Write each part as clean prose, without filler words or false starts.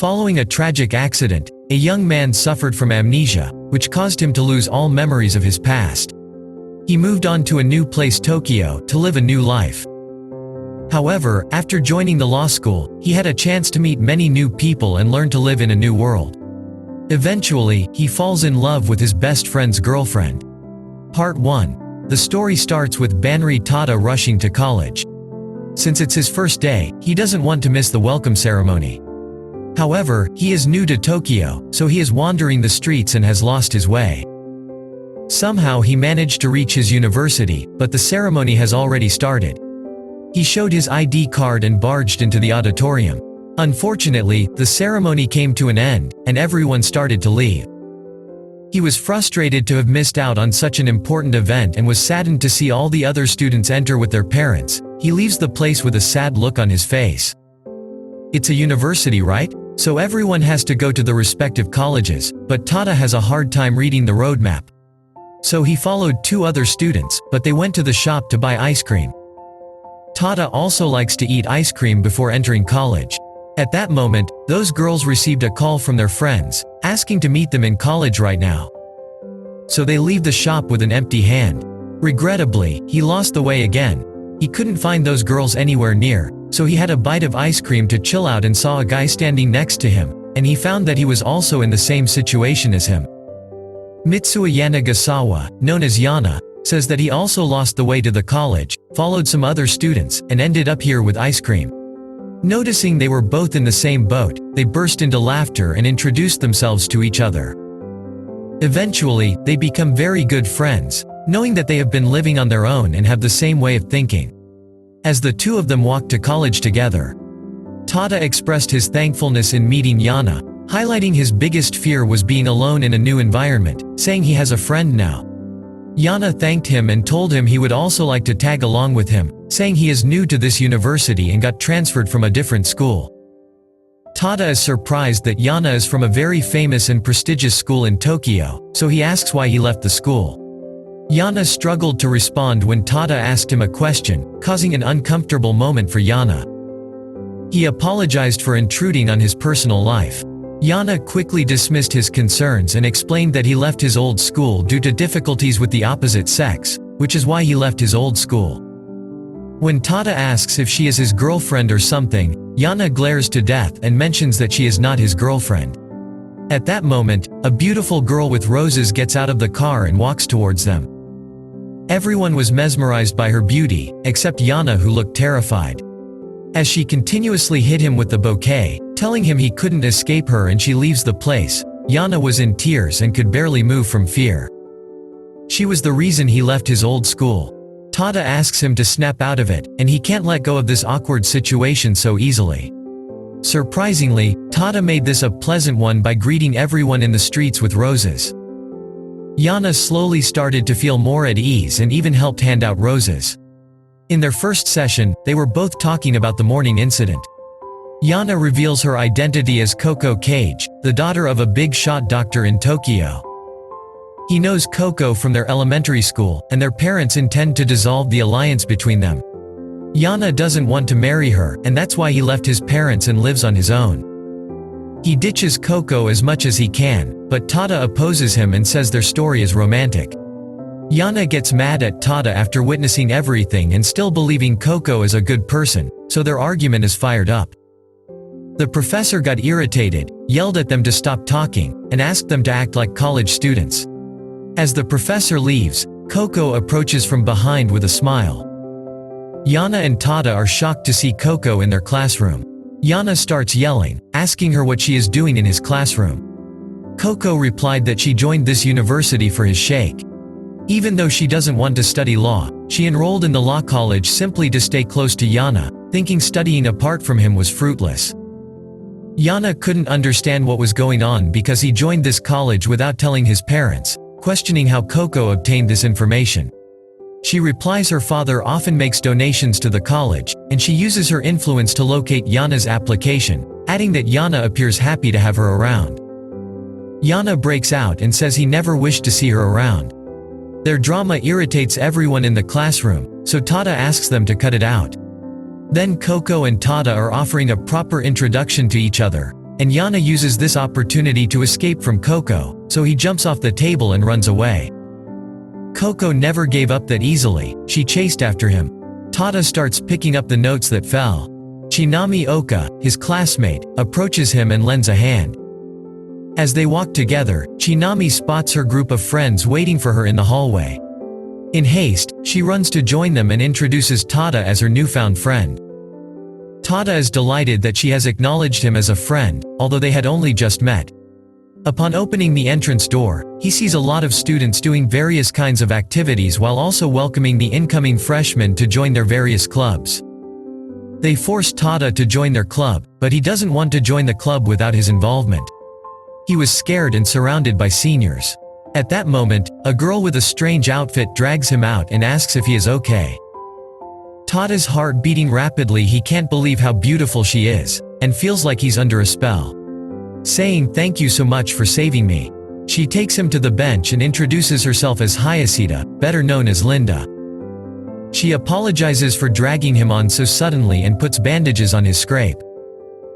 Following a tragic accident, a young man suffered from amnesia, which caused him to lose all memories of his past. He moved on to a new place, Tokyo, to live a new life. However, after joining the law school, he had a chance to meet many new people and learn to live in a new world. Eventually, he falls in love with his best friend's girlfriend. Part 1. The story starts with Banri Tada rushing to college. Since it's his first day, he doesn't want to miss the welcome ceremony. However, he is new to Tokyo, so he is wandering the streets and has lost his way. Somehow he managed to reach his university, but the ceremony has already started. He showed his ID card and barged into the auditorium. Unfortunately, the ceremony came to an end, and everyone started to leave. He was frustrated to have missed out on such an important event and was saddened to see all the other students enter with their parents. He leaves the place with a sad look on his face. It's a university, right? So everyone has to go to the respective colleges, but Tada has a hard time reading the roadmap. So he followed two other students, but they went to the shop to buy ice cream. Tada also likes to eat ice cream before entering college. At that moment, those girls received a call from their friends, asking to meet them in college right now. So they leave the shop with an empty hand. Regrettably, he lost the way again. He couldn't find those girls anywhere near, so he had a bite of ice cream to chill out and saw a guy standing next to him, and he found that he was also in the same situation as him. Mitsuo Yanagasawa, known as Yana, says that he also lost the way to the college, followed some other students, and ended up here with ice cream. Noticing they were both in the same boat, they burst into laughter and introduced themselves to each other. Eventually, they become very good friends, knowing that they have been living on their own and have the same way of thinking. As the two of them walked to college together, Tada expressed his thankfulness in meeting Yana, highlighting his biggest fear was being alone in a new environment, saying he has a friend now. Yana thanked him and told him he would also like to tag along with him, saying he is new to this university and got transferred from a different school. Tada is surprised that Yana is from a very famous and prestigious school in Tokyo, so he asks why he left the school. Yana struggled to respond when Tada asked him a question, causing an uncomfortable moment for Yana. He apologized for intruding on his personal life. Yana quickly dismissed his concerns and explained that he left his old school due to difficulties with the opposite sex, which is why he left his old school. When Tada asks if she is his girlfriend or something, Yana glares to death and mentions that she is not his girlfriend. At that moment, a beautiful girl with roses gets out of the car and walks towards them. Everyone was mesmerized by her beauty, except Yana, who looked terrified. As she continuously hit him with the bouquet, telling him he couldn't escape her and she leaves the place, Yana was in tears and could barely move from fear. She was the reason he left his old school. Tada asks him to snap out of it, and he can't let go of this awkward situation so easily. Surprisingly, Tada made this a pleasant one by greeting everyone in the streets with roses. Yana slowly started to feel more at ease and even helped hand out roses. In their first session, they were both talking about the morning incident. Yana reveals her identity as Coco Cage, the daughter of a big-shot doctor in Tokyo. He knows Coco from their elementary school, and their parents intend to dissolve the alliance between them. Yana doesn't want to marry her, and that's why he left his parents and lives on his own. He ditches Coco as much as he can, but Tada opposes him and says their story is romantic. Yana gets mad at Tada after witnessing everything and still believing Coco is a good person, so their argument is fired up. The professor got irritated, yelled at them to stop talking, and asked them to act like college students. As the professor leaves, Coco approaches from behind with a smile. Yana and Tada are shocked to see Coco in their classroom. Yana starts yelling, asking her what she is doing in his classroom. Coco replied that she joined this university for his sheikh. Even though she doesn't want to study law, she enrolled in the law college simply to stay close to Yana, thinking studying apart from him was fruitless. Yana couldn't understand what was going on because he joined this college without telling his parents, questioning how Coco obtained this information. She replies her father often makes donations to the college, and she uses her influence to locate Yana's application, adding that Yana appears happy to have her around. Yana breaks out and says he never wished to see her around. Their drama irritates everyone in the classroom, so Tada asks them to cut it out. Then Coco and Tada are offering a proper introduction to each other, and Yana uses this opportunity to escape from Coco, so he jumps off the table and runs away. Coco never gave up that easily, she chased after him. Tada starts picking up the notes that fell. Chinami Oka, his classmate, approaches him and lends a hand. As they walk together, Chinami spots her group of friends waiting for her in the hallway. In haste, she runs to join them and introduces Tada as her newfound friend. Tada is delighted that she has acknowledged him as a friend, although they had only just met. Upon opening the entrance door, he sees a lot of students doing various kinds of activities while also welcoming the incoming freshmen to join their various clubs. They force Tada to join their club, but he doesn't want to join the club without his involvement. He was scared and surrounded by seniors. At that moment, a girl with a strange outfit drags him out and asks if he is okay. Tada's heart beating rapidly, he can't believe how beautiful she is, and feels like he's under a spell. Saying thank you so much for saving me. She takes him to the bench and introduces herself as Hayashida, better known as Linda. She apologizes for dragging him on so suddenly and puts bandages on his scrape.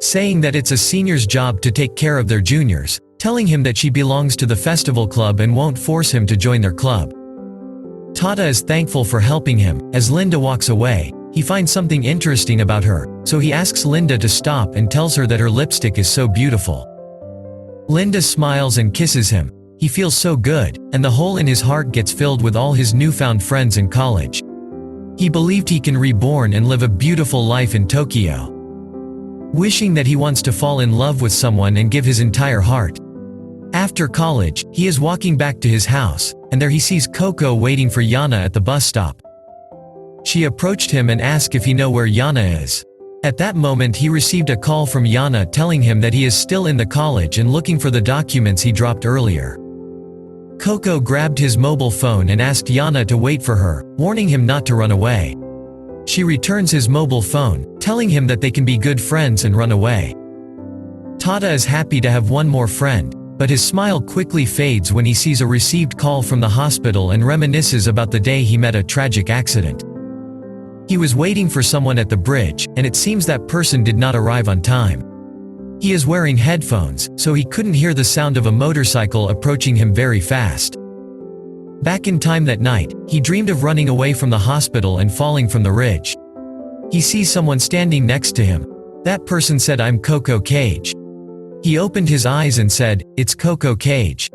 Saying that it's a senior's job to take care of their juniors, telling him that she belongs to the festival club and won't force him to join their club. Tada is thankful for helping him. As Linda walks away, he finds something interesting about her, so he asks Linda to stop and tells her that her lipstick is so beautiful. Linda smiles and kisses him. He feels so good, and the hole in his heart gets filled with all his newfound friends in college. He believed he can reborn and live a beautiful life in Tokyo. Wishing that he wants to fall in love with someone and give his entire heart. After college, he is walking back to his house, and there he sees Coco waiting for Yana at the bus stop. She approached him and asked if he know where Yana is. At that moment he received a call from Yana telling him that he is still in the college and looking for the documents he dropped earlier. Coco grabbed his mobile phone and asked Yana to wait for her, warning him not to run away. She returns his mobile phone, telling him that they can be good friends and run away. Tada is happy to have one more friend, but his smile quickly fades when he sees a received call from the hospital and reminisces about the day he met a tragic accident. He was waiting for someone at the bridge, and it seems that person did not arrive on time. He is wearing headphones, so he couldn't hear the sound of a motorcycle approaching him very fast. Back in time that night, he dreamed of running away from the hospital and falling from the ridge. He sees someone standing next to him. That person said, "I'm Coco Cage." He opened his eyes and said, "It's Coco Cage."